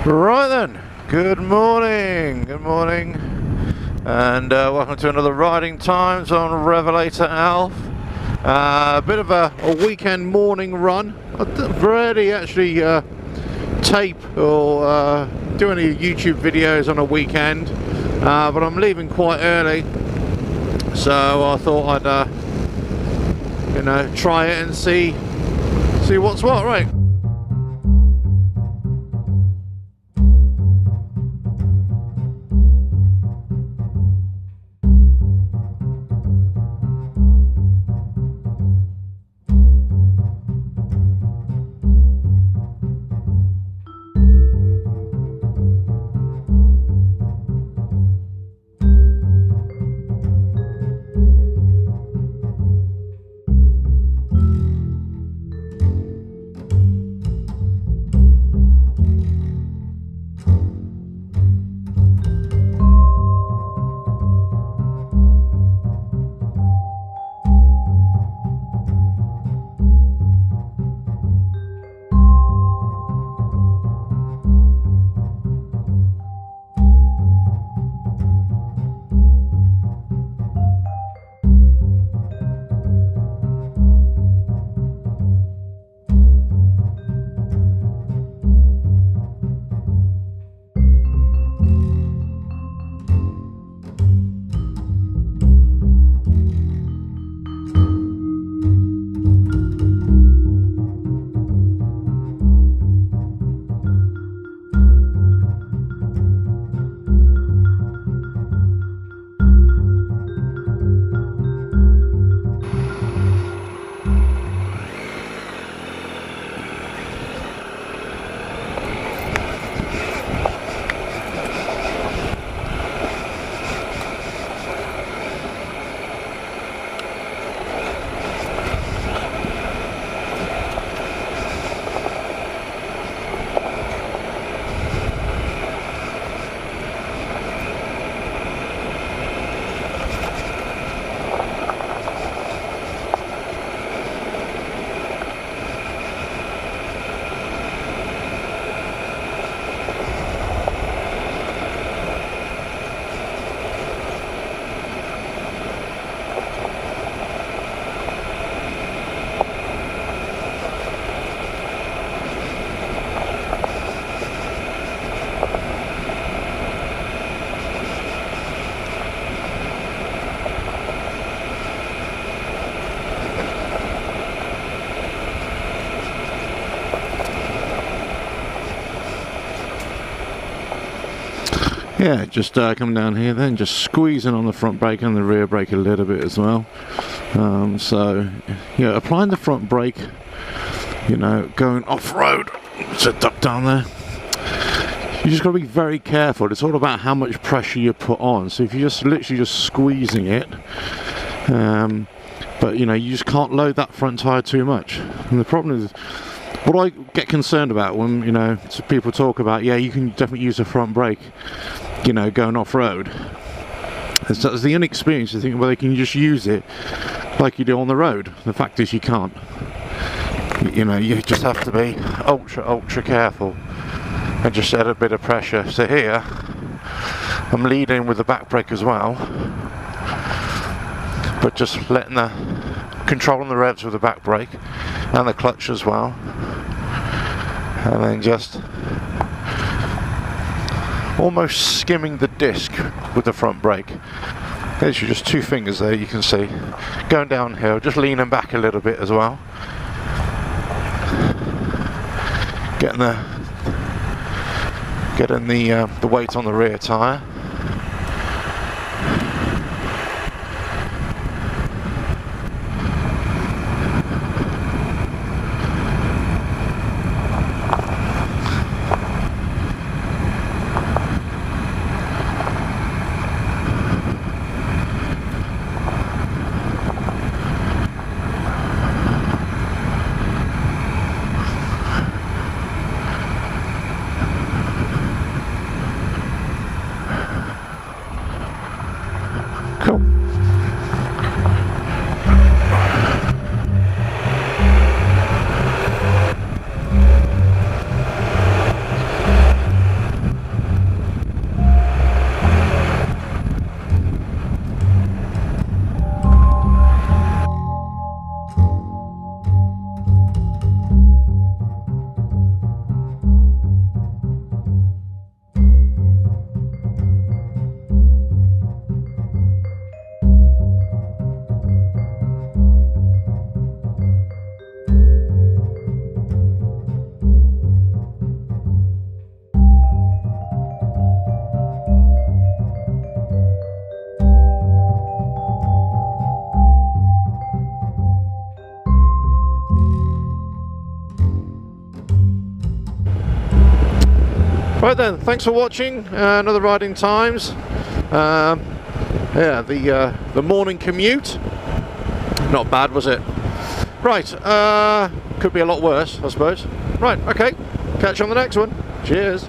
Right then, good morning, and welcome to another Riding Times on Revelator Alf. A bit of a weekend morning run. I don't rarely actually tape or do any YouTube videos on a weekend, but I'm leaving quite early, so I thought I'd try it and see what's what, right? Yeah, just come down here then, just squeezing on the front brake and the rear brake a little bit as well. So, yeah, applying the front brake, going off-road, to duck down there. You just got to be very careful. It's all about how much pressure you put on. So if you're just literally just squeezing it, but you just can't load that front tyre too much. And the problem is, what I get concerned about when people talk about, yeah, you can definitely use a front brake, going off-road. It's the inexperience. You think, well, they can just use it like you do on the road. The fact is, you can't. You just have to be ultra careful and just add a bit of pressure. So here, I'm leading with the back brake as well, but just letting controlling the revs with the back brake and the clutch as well, and then just almost skimming the disc with the front brake. There's just two fingers there, you can see, going downhill, just leaning back a little bit as well, getting the weight on the rear tyre. Right then, thanks for watching another Riding Times. Yeah, the morning commute. Not bad, was it? Right, could be a lot worse, I suppose. Right, okay. Catch you on the next one. Cheers.